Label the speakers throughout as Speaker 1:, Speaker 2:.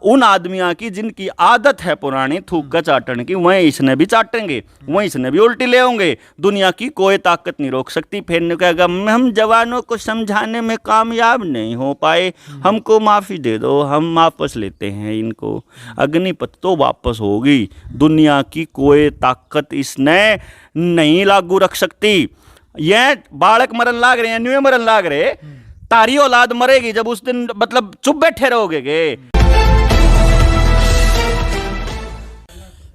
Speaker 1: उन आदमियों की जिनकी आदत है पुरानी थूक का चाटने की, वहीं इसने भी चाटेंगे, वहीं इसने भी उल्टी ले होंगे। दुनिया की कोई ताकत नहीं रोक सकती। फिर कहेगा हम जवानों को समझाने में कामयाब नहीं हो पाए, हमको माफ़ी दे दो, हम वापस लेते हैं इनको। अग्निपथ तो वापस होगी, दुनिया की कोई ताकत इसने नहीं लागू रख सकती। ये बालक मरन लाग रहे हैं, न्यू मरन लाग रहे, तारी औलाद मरेगी जब उस दिन मतलब चुप बैठे रहोगे गे।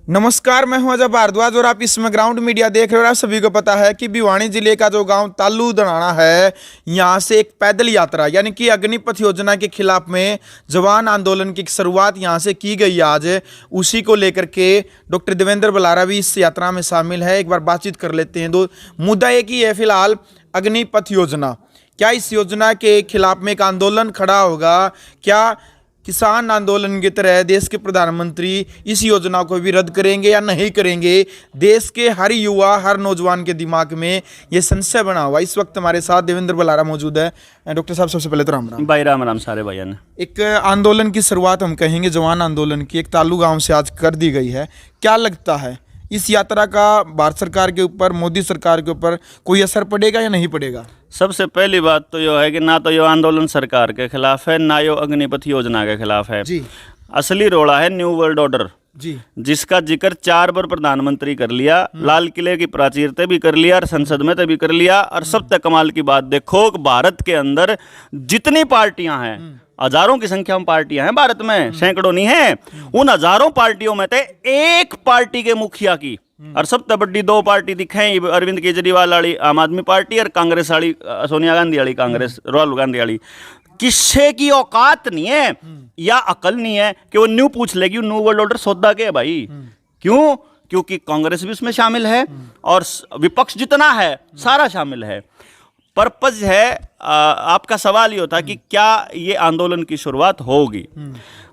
Speaker 2: नमस्कार, मैं हूं अजय भारद्वाज और आप इसमें ग्राउंड मीडिया देख रहे हो। आप सभी को पता है कि भिवानी जिले का जो गांव तालू दनाना है, यहां से एक पैदल यात्रा यानी कि अग्निपथ योजना के खिलाफ में जवान आंदोलन की शुरुआत यहां से की गई आज। उसी को लेकर के डॉक्टर देवेंद्र बलारा भी इस यात्रा में शामिल है। एक बार बातचीत कर लेते हैं। दो मुद्दा एक ही है फिलहाल, अग्निपथ योजना। क्या इस योजना के खिलाफ में एक आंदोलन खड़ा होगा? क्या किसान आंदोलन की तरह देश के प्रधानमंत्री इस योजना को भी रद्द करेंगे या नहीं करेंगे? देश के हर युवा, हर नौजवान के दिमाग में ये संशय बना हुआ। इस वक्त हमारे साथ देवेंद्र बलारा मौजूद है। डॉक्टर साहब, सबसे पहले तो राम राम।
Speaker 1: भाई राम राम सारे भाइयों ने।
Speaker 2: एक आंदोलन की शुरुआत हम कहेंगे जवान आंदोलन की, एक तालू गाँव से आज कर दी गई है। क्या लगता है इस यात्रा का भारत सरकार के ऊपर, मोदी सरकार के ऊपर कोई असर पड़ेगा या नहीं पड़ेगा?
Speaker 1: सबसे पहली बात तो यह है कि ना तो ये आंदोलन सरकार के खिलाफ है, ना ये अग्निपथ योजना के खिलाफ है
Speaker 2: जी।
Speaker 1: असली रोड़ा है न्यू वर्ल्ड ऑर्डर
Speaker 2: जी,
Speaker 1: जिसका जिक्र 4 बार प्रधानमंत्री कर लिया, लाल किले की प्राचीर भी कर लिया और संसद में भी कर लिया। और सबसे कमाल की बात देखो, भारत के अंदर जितनी पार्टियां हैं, हजारों की संख्या में पार्टियां हैं भारत में, सैकड़ों नहीं है। उन हजारों पार्टियों में से एक पार्टी के मुखिया की, और सबसे बड़ी 2 पार्टी दिखाई, अरविंद केजरीवाल वाली आम आदमी पार्टी और कांग्रेस वाली सोनिया गांधी वाली कांग्रेस, राहुल गांधी वाली। किससे की औकात नहीं है या अकल नहीं है कि वो न्यू पूछ लेगी न्यू वर्ल्ड ऑर्डर सौदा के है भाई। क्यों? क्योंकि कांग्रेस भी उसमें शामिल है और विपक्ष जितना है सारा शामिल है। पर्पज है आपका सवाल ये होता कि क्या ये आंदोलन की शुरुआत होगी?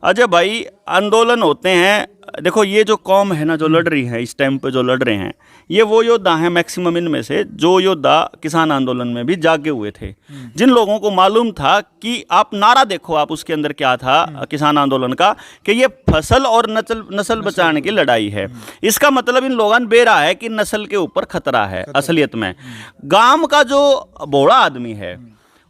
Speaker 1: अजय भाई, आंदोलन होते हैं, देखो ये जो कौम है ना जो लड़ रही है इस टाइम पे, जो लड़ रहे हैं, ये वो योद्धा हैं मैक्सिमम इनमें से जो योद्धा किसान आंदोलन में भी जागे हुए थे, जिन लोगों को मालूम था कि आप नारा देखो, आप उसके अंदर क्या था किसान आंदोलन का, कि ये फसल और नस्ल बचाने की लड़ाई है। इसका मतलब इन लोगों ने बेरा है कि नस्ल के ऊपर खतरा है। असलियत में गांव का जो भोड़ा आदमी है,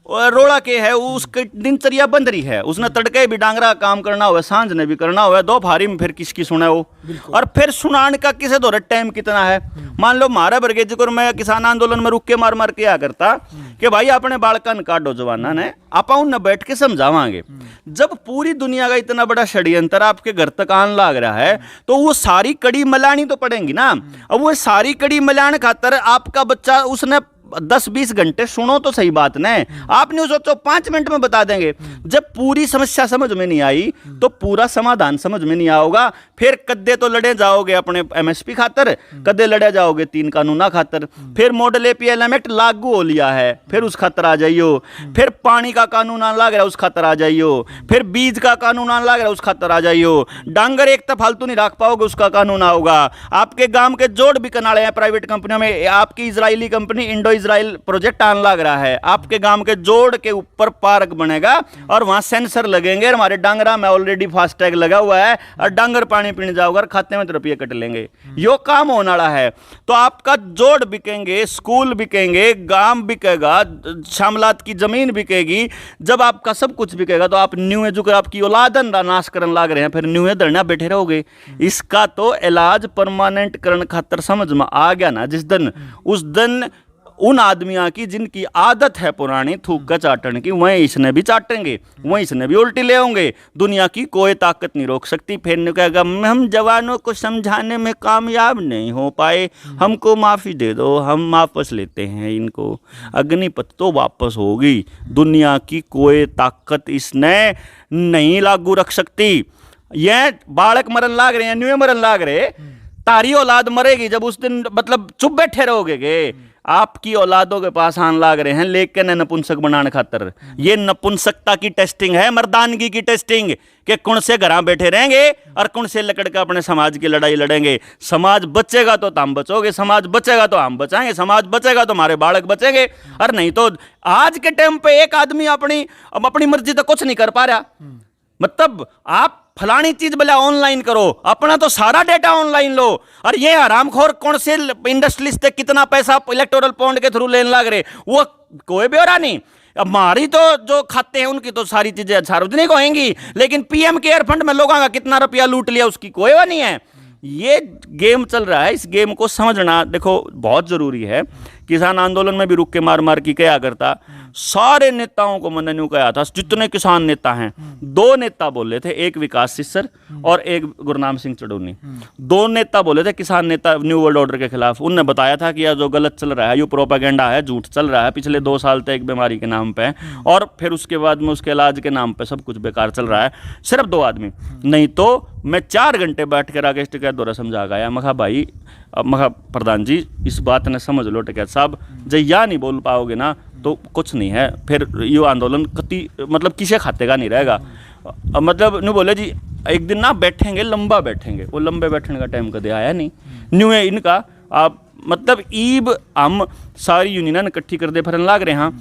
Speaker 1: रोड़ा के है, उसकी दिनचर्या बंद रही है। उसने तड़के भी डांगरा काम करना हुआ, सांझ ने भी करना हुआ, दोपहरी में फिर किसकी सुने वो, और फिर सुनान का किसे दो टाइम कितना है। मान लो मारा बरगेज को मैं किसान आंदोलन में रुक के मार मार के क्या करता कि भाई अपने बालकन काटो जवाना ने, आप उन बैठ के समझावांगे। जब पूरी दुनिया का इतना बड़ा षड्यंत्र आपके घर तक आने लग रहा है तो वो सारी कड़ी मलानी तो पड़ेंगी ना। अब वो सारी कड़ी मलाने खातर आपका बच्चा उसने 10-20 घंटे सुनो तो सही बात नहीं, आपने सोचो 5 मिनट में बता देंगे। जब पूरी समस्या समझ में नहीं आई तो पूरा समाधान समझ में नहीं आओगा। फिर कद्दे तो लड़े जाओगे अपने एमएसपी खातर, कद्दे लड़े जाओगे 3 कानूना खातर। फिर मॉडल एपीएलएम एक्ट लागू हो लिया है, फिर उस खातर आ जाइयो। फिर पानी का कानून आने लग रहा है, उस खातर आ जाइयो। फिर बीज का कानून आने लग रहा है, उस खातर आ जाइयो। डांगर एक तो फालतू नहीं रख पाओगे, उसका कानून आओगा। आपके गांव के जोड़ भी कनाड़े हैं प्राइवेट कंपनियों में, आपकी Israeli company Indo Israel project आने लग रहा है, आपके गांव के जोड़ के ऊपर पार्क बनेगा और वहां सेंसर लगेंगे। हमारे डांगरा में ऑलरेडी फास्टैग लगा हुआ है और डांगर पानी पीने जाओगे और खाते में तो रुपये कट लेंगे। यो काम होने वाला है। तो आपका जोड़ बिकेंगे, स्कूल बिकेंगे, गांव बिकेगा, शामलात की जमीन बिकेगी। जब आपका सब कुछ बिकेगा तो आप न्यू एजुकेशन, आपकी औलादन नाश करने लग रहे हैं, फिर न्यू धरना बैठे रहोगे। इसका तो इलाज परमानेंट करने खातर समझ में आ गया ना जिस दिन, उस दिन उन आदमियों की जिनकी आदत है पुरानी थूक का चाटने की, वहीं इसने भी चाटेंगे, वहीं इसने भी उल्टी ले होंगे। दुनिया की कोई ताकत नहीं रोक सकती। फिर कहेगा हम जवानों को समझाने में कामयाब नहीं हो पाए, हमको माफ़ी दे दो, हम वापस लेते हैं इनको। अग्निपथ तो वापस होगी, दुनिया की कोई ताकत इसने नहीं लागू रख सकती। ये बालक मरन लाग रहे हैं, न्यू मरन लाग रहे, तारी औलाद मरेगी जब उस दिन मतलब चुप बैठे रहोगे गे। आपकी औलादों के पास आने लाग रहे हैं लेकिन नपुंसक बनाने खातर। ये नपुंसकता की टेस्टिंग है, मर्दानगी की टेस्टिंग, कि कौन से घर बैठे रहेंगे और कौन से लकड़ के अपने समाज की लड़ाई लड़ेंगे। समाज बचेगा तो हम बचोगे, समाज बचेगा तो हम बचाएंगे, समाज बचेगा तो हमारे बालक बचेंगे। और नहीं तो आज के टाइम पे एक आदमी अपनी मर्जी तो कुछ नहीं कर पा रहा। मतलब आप फलानी चीज भला ऑनलाइन करो, अपना तो सारा डेटा ऑनलाइन लो। और ये हरामखोर कौन से इंडस्ट्रियलिस्ट कितना पैसा इलेक्टोरल बॉन्ड के थ्रू लेने लग रहे, वो कोई ब्यौरा नहीं। अब हमारी तो जो खाते हैं उनकी तो सारी चीजें सार्वजनिक होंगी, लेकिन पीएम केयर फंड में लोगों का कितना रुपया लूट लिया उसकी कोई वो नहीं है। ये गेम चल रहा है, इस गेम को समझना देखो बहुत जरूरी है। किसान आंदोलन में भी रुक के मार मार की क्या करता, सारे नेताओं को मैंने न्यू कहा था, जितने किसान नेता हैं, 2 नेता बोले थे, एक विकास सिस्सर और एक गुरनाम सिंह चढ़ूनी। 2 नेता बोले थे किसान नेता न्यू वर्ल्ड ऑर्डर के खिलाफ। उनने बताया था कि यह जो गलत चल रहा है, ये प्रोपागेंडा है, झूठ चल रहा है, पिछले 2 साल तक एक बीमारी के नाम पे और फिर उसके बाद में उसके इलाज के नाम पे सब कुछ बेकार चल रहा है। सिर्फ 2 आदमी, नहीं तो मैं 4 घंटे बैठ के राकेश टिकैत द्वारा समझा गया। मखा भाई, मखा प्रधान जी इस बात ने समझ लो टिकैत साहब, जब या नहीं बोल पाओगे ना तो कुछ नहीं है, फिर ये आंदोलन कति मतलब किसे खाते का नहीं रहेगा। मतलब नहीं बोले जी एक दिन ना बैठेंगे, लंबा बैठेंगे, वो लंबे बैठने का टाइम कदे आया नहीं। न्यू है इनका आप मतलब ईब हम सारी यूनियन इकट्ठी कर दे फिर लाग रहे हैं।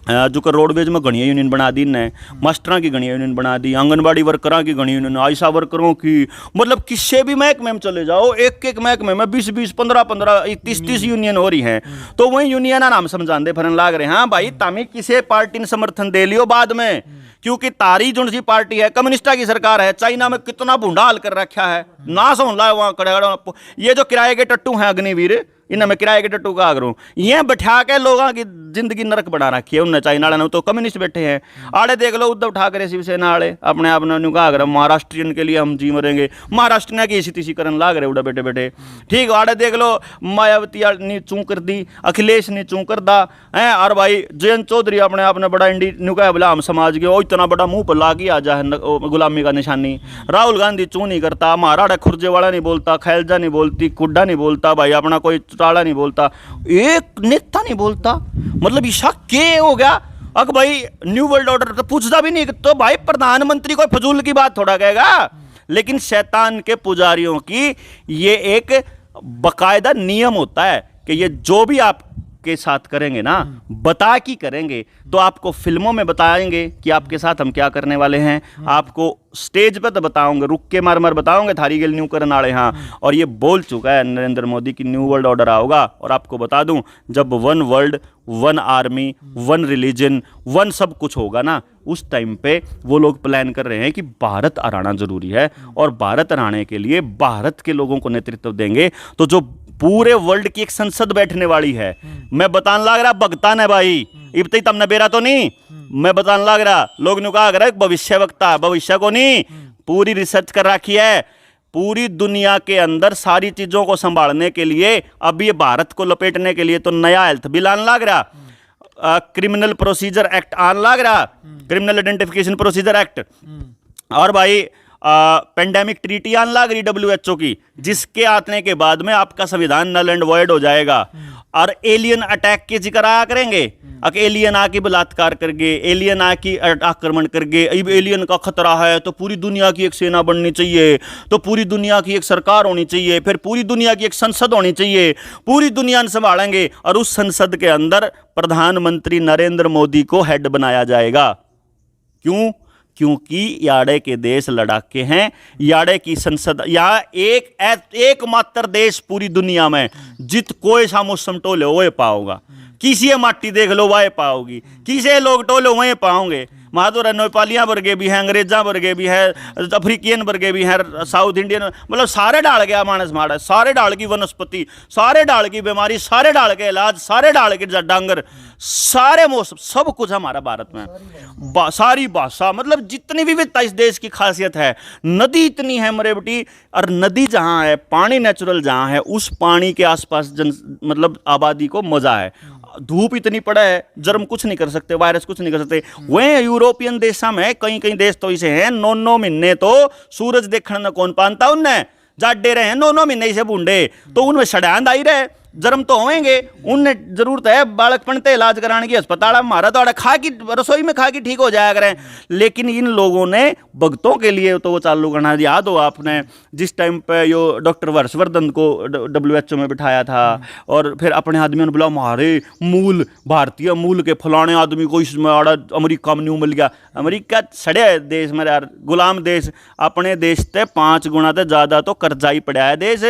Speaker 1: जो कर रोडवेज में घनी यूनियन बना दी ने, मास्टरों की घनी यूनियन बना दी, आंगनबाड़ी वर्करों की घनी यूनियन, आयशा वर्करों की, मतलब किसी भी महकमे में चले जाओ, एक एक महकमे में 20-20, 15-15, 30-30 यूनियन हो रही हैं। तो वही यूनियन का नाम समझाते फिरन लाग रहे हैं। हाँ भाई तामी किसी पार्टी ने समर्थन दे लियो बाद में, क्योंकि तारी जो सी पार्टी है कम्युनिस्टा की सरकार है, चाइना में कितना भूडा हाल कर रखा है, नाश होने लगा वहाँ खड़े। ये जो किराए के टट्टू हैं अग्निवीर, इन्हें मैं किराए के टट्टू का आग्रह, ये बैठा के लोगों की जिंदगी नरक बना रखी है उन्हें। चाइना वाले तो कम्युनिस्ट बैठे हैं, आड़े देख लो उद्धव ठाकरे शिवसेना वाले अपने आप ने कहा आग्रह महाराष्ट्रियन के लिए हम जी मरेंगे, महाराष्ट्र की इसी करन लाग रहे उड़ा बैठे बैठे। ठीक आड़े देख लो मायावती ने चूं कर दी, अखिलेश ने चूं कर दा है, और भाई जयंत चौधरी अपने आप ने बड़ा इंडी न्यू कहा बोला हम समाज के, वो इतना बड़ा मुंह पर ला के आ जा गुलामी का निशानी। राहुल गांधी चूं नहीं करता, महाराड़ा खुर्जे वाला नहीं बोलता, खैलजा नहीं बोलती, कुड्डा नहीं बोलता, भाई अपना कोई चौटाला नहीं बोलता, एक नेता नहीं बोलता। मतलब ईशा के हो गया। अगर भाई न्यू वर्ल्ड ऑर्डर तो पूछता भी नहीं, तो भाई प्रधानमंत्री कोई फजूल की बात थोड़ा कहेगा। लेकिन शैतान के पुजारियों की ये एक बकायदा नियम होता है कि ये जो भी आप के साथ करेंगे ना, बता की करेंगे, तो आपको फिल्मों में बताएंगे कि आपके साथ हम क्या करने वाले हैं, आपको स्टेज पे तो बताओगे, रुक के मार मार बताओगे थारी गेल न्यू करने वाले। हाँ, और ये बोल चुका है नरेंद्र मोदी की न्यू वर्ल्ड ऑर्डर आओगा। और आपको बता दूं, जब 1 वर्ल्ड 1 आर्मी 1 रिलीजन 1 सब कुछ होगा ना, उस टाइम पे वो लोग प्लान कर रहे हैं कि भारत हराना जरूरी है, और भारत हराने के लिए भारत के लोगों को नेतृत्व देंगे। तो जो पूरे वर्ल्ड की एक संसद बैठने वाली है, मैं बताने लग रहा भगतान है भाई, इब्ती तमने बेरा तो नहीं, मैं बताने लग रहा लोग ने कहा भविष्य वक्ता, भविष्य को नहीं, पूरी रिसर्च कर रखी है। पूरी दुनिया के अंदर सारी चीजों को संभालने के लिए अब ये भारत को लपेटने के लिए तो नया हेल्थ बिल आने लग रहा, क्रिमिनल प्रोसीजर एक्ट आने लग रहा, क्रिमिनल आइडेंटिफिकेशन प्रोसीजर एक्ट, और भाई पेंडेमिक ट्रीटी आने लग रही WHO की, जिसके आने के बाद में आपका संविधान नल एंड वॉइड हो जाएगा। और एलियन अटैक के जिक्र आया करेंगे, अगर एलियन आके बलात्कार करके, एलियन आके आक्रमण करके, अब एलियन का खतरा है तो पूरी दुनिया की एक सेना बननी चाहिए, तो पूरी दुनिया की एक सरकार होनी चाहिए, फिर पूरी दुनिया की एक संसद होनी चाहिए, पूरी दुनिया संभालेंगे, और उस संसद के अंदर प्रधानमंत्री नरेंद्र मोदी को हेड बनाया जाएगा। क्यों? क्योंकि याड़े के देश लड़ाके हैं, याड़े की संसद, या एकमात्र देश पूरी दुनिया में जित कोई सामोस समटोले वो पाओगा, किसी माटी देख लो वह पाओगी, किसी लोग टोलो वह पाओगे। महादुर नेपालियाँ वर्गे भी हैं, अंग्रेजा वर्गे भी है, अफ्रीकियन वर्गे भी हैं, साउथ इंडियन, मतलब सारे डाल गया मानस माड़ा, सारे डाल की वनस्पति, सारे डाल की बीमारी, सारे डाल के इलाज, सारे डाल के डांगर, सारे मौसम, सब कुछ हमारा भारत में, सारी भाषा, मतलब जितनी विविधता इस देश की खासियत है। नदी इतनी है मरे बेटी, और नदी जहाँ है, पानी नेचुरल जहाँ है, उस पानी के आसपास मतलब आबादी को मजा है। धूप इतनी पड़ा है, जर्म कुछ नहीं कर सकते, वायरस कुछ नहीं कर सकते। वह यूरोपियन देशों में कई कई देश तो इसे हैं 9 महीने तो सूरज देखने न कौन पानता, उनने जाडे रहे हैं 9 महीने से बूंदे, तो उनमें षड्यांद आई रहे, जन्म तो होंगे, उन्हें जरूरत है बालकपन ते इलाज कराने की, अस्पताल हमारा तो खा की रसोई में खा की ठीक हो जाया करें। लेकिन इन लोगों ने भक्तों के लिए तो वो चालू करना, याद हो आपने जिस टाइम पे यो डॉक्टर हर्षवर्धन को WHO में बिठाया था और फिर अपने आदमियों ने बोला हमारे मूल भारतीय मूल के फलाने आदमी को इसमें आड़ा अमेरिका में न्यू मिल गया। अमेरिका सड़े देश मेरे यार, गुलाम देश, अपने देश से 5 गुना से ज़्यादा तो कर्जा ही पड़ा है देश।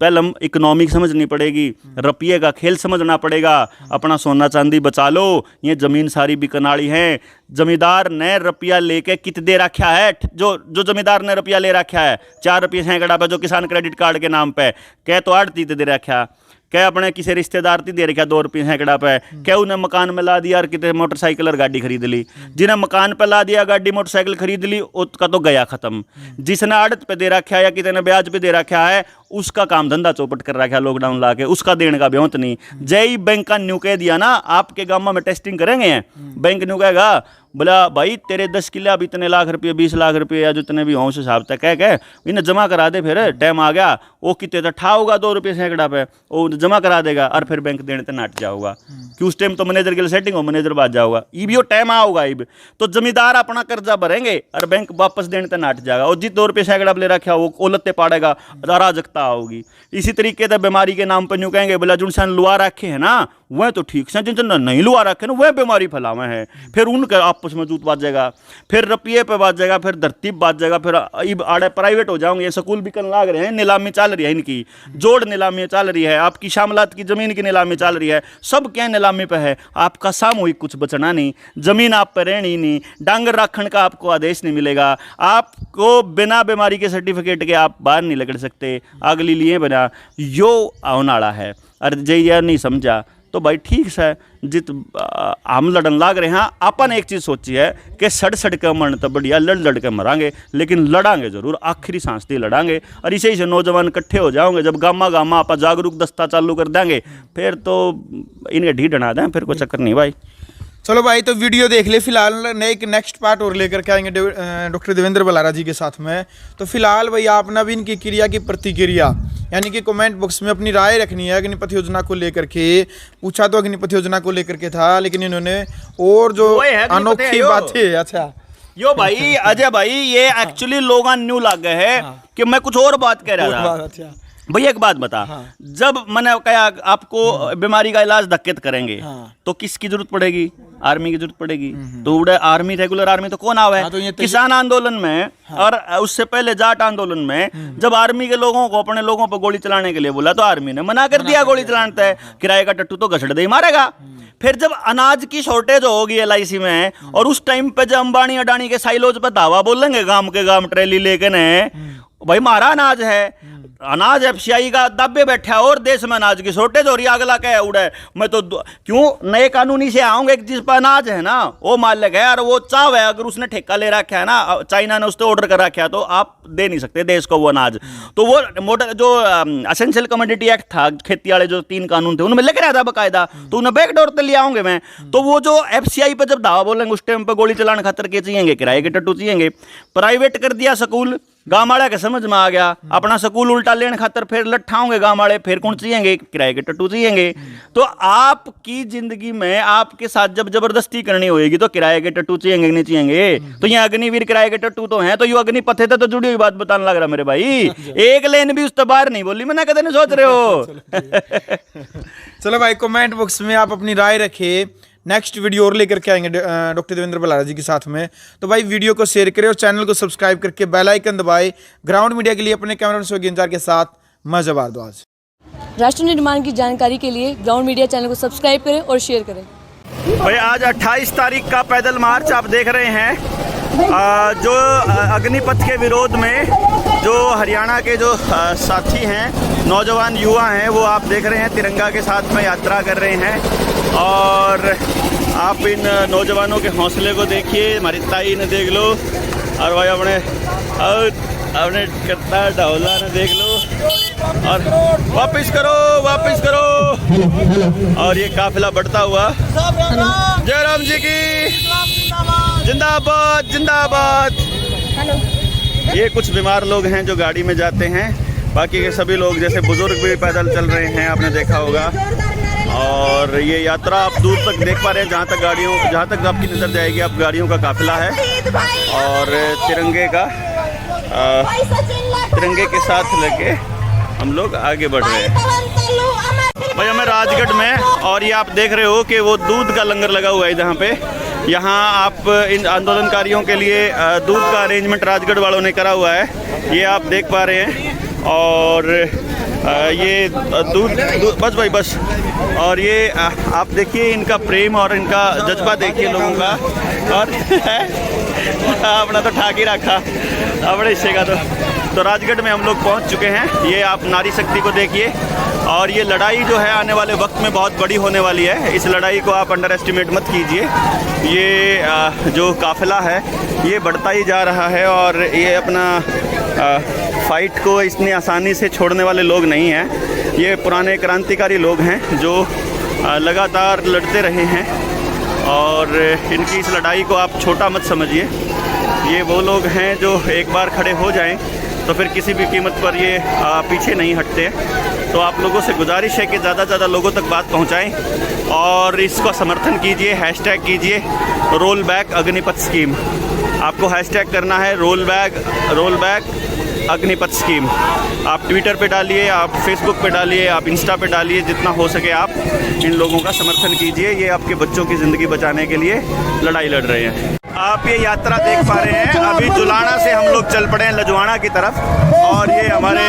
Speaker 1: पहले हम इकोनॉमिक समझनी पड़ेगी, रुपये का खेल समझना पड़ेगा, अपना सोना चांदी बचा लो, ये जमीन सारी बिकनाड़ी है। जमींदार ने रुपया लेके कित दे रखा है, जो जमींदार ने रुपया ले रखा है 4 रुपये सैकड़ा पे, जो किसान क्रेडिट कार्ड के नाम पे कह तो आड़ती दे रखा, क्या अपने किसी रिश्तेदार थी दे रखा 2 रुपये सैकड़ा पे, क्या उन्हें मकान में ला दिया और कितने मोटरसाइकिल और गाड़ी खरीद ली। जिन्हें मकान पे ला दिया, गाड़ी मोटरसाइकिल खरीद ली, उसका तो गया खत्म। जिसने आड़त पे दे रखा है या कितने ब्याज पे दे रखा है, उसका काम धंधा चौपट कर रखा है लॉकडाउन ला के, उसका देने का ब्योंत नहीं। जय बैंक का न्यू कह दिया ना, आपके गाँव में टेस्टिंग करेंगे, बैंक न्यू कहेगा बोला भाई तेरे 10 किले अब इतने लाख रुपये 20 लाख रुपये या जितने भी हों उस हिसाब से कह इन्हें जमा करा दे, फिर टाइम आ गया वो कितने तो ठा होगा 2 रुपये सैकड़ा पे, वो जमा करा देगा और फिर बैंक देने तो नाट जाओगा कि उस टाइम तो मैनेजर के लिए सेटिंग हो, मैनेजर बात जाओगा, इब यो टाइम आओगा। इब तो जमींदार अपना कर्जा भरेंगे और बैंक वापस देने तो नाट जाएगा, और जित 2 रुपये सैकड़ा ले रखा वो ओलते पाड़ेगा, अराजकता होगी। इसी तरीके से बीमारी के नाम पर यूँ कहेंगे बोला जिनसे लुआ रखे है ना वह तो ठीक से, जिनसे नहीं लुआ रखे ना वह बीमारी फैलावे है, फिर उनका आपस में जूत बात जाएगा, फिर रुपये पे बात जाएगा, फिर धरती बात जाएगा, फिर इब आड़े प्राइवेट हो जाओगे। ये स्कूल बिकन लाग रहे हैं, नीलामी चल रही है इनकी, जोड़ नीलामी चल रही है, आपकी शामलात की जमीन की नीलामी चल रही है, सब क्या नीलामी पे है, आपका सामूहिक कुछ बचना नहीं, जमीन आप पर रहनी नहीं, डांगर रखने का आपको आदेश नहीं मिलेगा, आपको बिना बीमारी के सर्टिफिकेट के आप बाहर नहीं निकल सकते, अगली लिए बना यो आउनाड़ा है। अरे जय यार नहीं समझा तो भाई ठीक है, जित हम लड़न लाग रहे हैं। अपन एक चीज़ सोची है कि सड़ के मरने तो बढ़िया, लड़ के मरांगे, लेकिन लड़ांगे जरूर, आखिरी सांस तक लड़ांगे। और इसे से नौजवान इकट्ठे हो जाओगे, जब गामा आप जागरूक दस्ता चालू कर देंगे, फिर तो इन्हें ढी डना दें, फिर कोई चक्कर नहीं भाई।
Speaker 2: चलो भाई तो वीडियो देख ले, फिलहाल एक नेक्स्ट पार्ट और लेकर के आएंगे डॉक्टर देवेंद्र बलारा जी के साथ में। तो फिलहाल भाई आपने भी इनकी क्रिया की प्रतिक्रिया यानी कि कमेंट बॉक्स में अपनी राय रखनी है। अग्निपथ योजना को लेकर के पूछा तो अग्निपथ योजना को लेकर के था, लेकिन इन्होंने और जो अनोखी बातें, अच्छा
Speaker 1: यो भाई अजय भाई ये एक्चुअली लोग न्यू लग गए है कि मैं कुछ और बात कह रहा था।
Speaker 2: अच्छा
Speaker 1: भैया एक बात बता, जब मैंने कहा आपको बीमारी का इलाज धक्केत करेंगे तो किसकी जरूरत पड़ेगी? आर्मी की जरूरत पड़ेगी। तो उड़े आर्मी, रेगुलर आर्मी तो कौन आवे? तो किसान आंदोलन में और उससे पहले जाट आंदोलन में जब आर्मी के लोगों को अपने लोगों पर गोली चलाने के लिए बोला तो आर्मी ने मना कर दिया गोली चलाने तय, किराए का टट्टू तो घसड़ दे ही मारेगा। फिर जब अनाज की शॉर्टेज होगी LIC में, और उस टाइम पे जब अंबानी अडानी के साइलोज पे दावा बोलेंगे गांव के गांव ट्रेली लेके ने भाई मारा अनाज है, अनाज FCI का दबे बैठा है और देश में अनाज की शॉर्टेज हो रही है, अगला क्या उड़े मैं तो क्यों नए कानूनी से आऊंगा जिस पर अनाज है ना वो मालिक है और वो चाव है, अगर उसने ठेका ले रखा है ना, चाइना ने उससे ऑर्डर कर रखा है तो आप दे नहीं सकते देश को वो अनाज। तो वो मोटर जो एसेंशियल कमोडिटी एक्ट था, खेती वाले जो 3 कानून थे उनमें लेकर आया था बकायदा, तो उन्हें बैकडोर तो ले आऊंगे मैं। तो वो जो FCI पर जब दावा बोलेंगे उस टाइम पर गोली चलाने खातर के चाहिए, किराए के टट्टू चाहिए। प्राइवेट कर दिया स्कूल, गाँव वाले के समझ में आ गया, अपना स्कूल उल्टा लेने खातर फिर लट्ठाओगे गाँव वाले, फिर कौन चाहिए? किराए के टट्टू चाहिए। तो आपकी जिंदगी में आपके साथ जब जबरदस्ती करनी होगी तो किराए के टट्टू चाहिए नहीं चाहिए? तो ये अग्निवीर किराए के टट्टू तो हैं, तो ये अग्निपथ तो जुड़ी हुई बात बताने लग रहा मेरे भाई, एक लेन भी उस तो बाहर नहीं बोली, मैंने कदे नहीं सोच रहे हो।
Speaker 2: चलो भाई कमेंट बॉक्स में आप अपनी राय रखिए, नेक्स्ट वीडियो और लेकर के आएंगे डॉक्टर देवेंद्र बलारा जी के साथ में। तो भाई वीडियो को शेयर करें और चैनल को सब्सक्राइब करके बेल आइकन दबाएं। ग्राउंड मीडिया के लिए अपने कैमरा से गेंजार के साथ मैं जबरदस्त।
Speaker 3: राष्ट्र निर्माण की जानकारी के लिए ग्राउंड मीडिया चैनल को सब्सक्राइब करें और शेयर करें।
Speaker 1: भाई आज 28 तारीख का पैदल मार्च आप देख रहे हैं, जो अग्निपथ के विरोध में जो हरियाणा के जो साथी हैं, नौजवान युवा हैं, वो आप देख रहे हैं तिरंगा के साथ में यात्रा कर रहे हैं। और आप इन नौजवानों के हौसले को देखिए, हमारी ताई ने देख लो, और भाई अपने कत्ता ढोला ने देख लो, और वापस करो। और ये काफिला बढ़ता हुआ, जय राम जी की जिंदाबाद। ये कुछ बीमार लोग हैं जो गाड़ी में जाते हैं, बाकी के सभी लोग जैसे बुजुर्ग भी पैदल चल रहे हैं, आपने देखा होगा। और ये यात्रा आप दूर तक देख पा रहे हैं, जहाँ तक आपकी नज़र जाएगी, आप गाड़ियों का काफिला है और तिरंगे के साथ लेके हम लोग आगे बढ़ रहे हैं। भाई हमें राजगढ़ में, और ये आप देख रहे हो कि वो दूध का लंगर लगा हुआ है जहाँ पे। यहाँ आप इन आंदोलनकारियों के लिए दूध का अरेंजमेंट राजगढ़ वालों ने करा हुआ है, ये आप देख पा रहे हैं। और ये दूध बस भाई बस। और ये आप देखिए इनका प्रेम और इनका जज्बा देखिए लोगों का। और अपना तो ठाक ही रखा अपने हिस्से का। तो राजगढ़ में हम लोग पहुंच चुके हैं। ये आप नारी शक्ति को देखिए। और ये लड़ाई जो है आने वाले वक्त में बहुत बड़ी होने वाली है। इस लड़ाई को आप अंडर एस्टिमेट मत कीजिए। ये जो काफिला है ये बढ़ता ही जा रहा है और ये अपना फाइट को इतनी आसानी से छोड़ने वाले लोग नहीं हैं। ये पुराने क्रांतिकारी लोग हैं जो लगातार लड़ते रहे हैं और इनकी इस लड़ाई को आप छोटा मत समझिए। ये वो लोग हैं जो एक बार खड़े हो जाएं तो फिर किसी भी कीमत पर ये पीछे नहीं हटते। तो आप लोगों से गुजारिश है कि ज़्यादा से ज़्यादा लोगों तक बात पहुंचाएं और इसका समर्थन कीजिए। हैशटैग कीजिए रोल बैक अग्निपथ स्कीम। आपको हैशटैग करना है रोल बैक अग्निपथ स्कीम। आप ट्विटर पे डालिए, आप फेसबुक पे डालिए, आप इंस्टा पे डालिए, जितना हो सके आप इन लोगों का समर्थन कीजिए। ये आपके बच्चों की ज़िंदगी बचाने के लिए लड़ाई लड़ रहे हैं। आप ये यात्रा देख पा रहे हैं। अभी जुलाना से हम लोग चल पड़े हैं लजवाड़ा की तरफ। और ये हमारे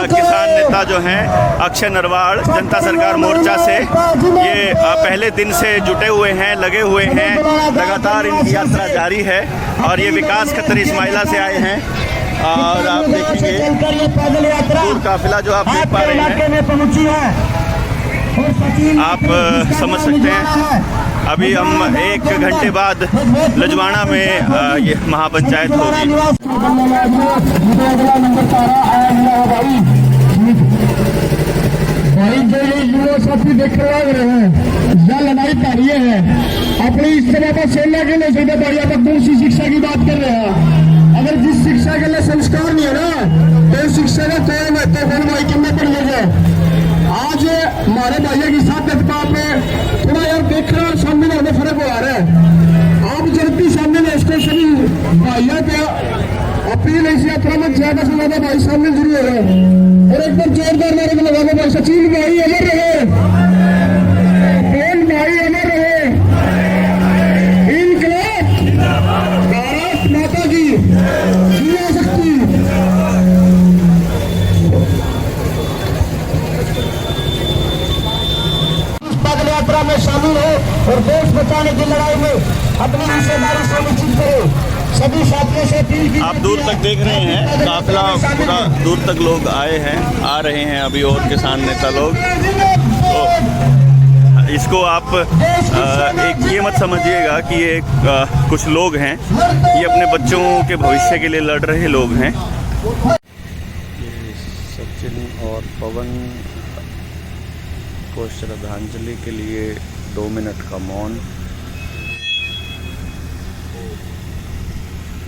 Speaker 1: किसान नेता जो हैं अक्षय नरवाल जनता सरकार मोर्चा से, ये पहले दिन से जुटे हुए हैं, लगे हुए हैं। लगातार इनकी यात्रा जारी है। और ये विकास खत्री इस्माइला से आए हैं। और आप देखिए पूरा काफिला जो आप देख पा रहे हैं, आप समझ सकते हैं। अभी हम 1 घंटे बाद लजवाड़ा में ये महापंचायत होगी।
Speaker 4: भाई जो ये युवा साथी देख रहे हैं या लड़ाई पारी है अपनी इस तरह का सेना के लिए सीधे बढ़िया तक दूसरी शिक्षा की बात कर रहे हैं। अगर जिस शिक्षा के लिए संस्कार नहीं है ना तो शिक्षा का कोई महत्व तो भाई कितना पड़ेगा। आज हमारे भाइयों की साथ पे थोड़ा यार देख रहे और सामने में फर्क हो रहा है। आप जल्दी सामने में इसको सभी भाइयों का अपील इस यात्रा में ज्यादा से ज्यादा भाई शामिल जरूर हो रहे हैं। और एकदम जोरदार मेरे को लगा भाई सचिन भाई अमर रहे, कौन भाई अमर रहे, इनकलाब भारत माता की युवा शक्ति। पैदल यात्रा में शामिल हो और देश बचाने की लड़ाई में अपनी हिस्सेदारी सुनिश्चित करे। सभी साथियों से अपील की।
Speaker 1: आप दूर तक देख रहे हैं काफिला पूरा दूर तक लोग आए हैं, आ रहे हैं अभी और किसान नेता लोग। तो इसको आप एक ये मत समझिएगा कि ये कुछ लोग हैं, ये अपने बच्चों के भविष्य के लिए लड़ रहे लोग हैं। सचिन और पवन को श्रद्धांजलि के लिए 2 मिनट का मौन।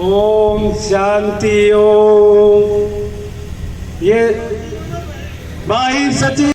Speaker 5: ओम शांति। ओम। ये भाई सचिन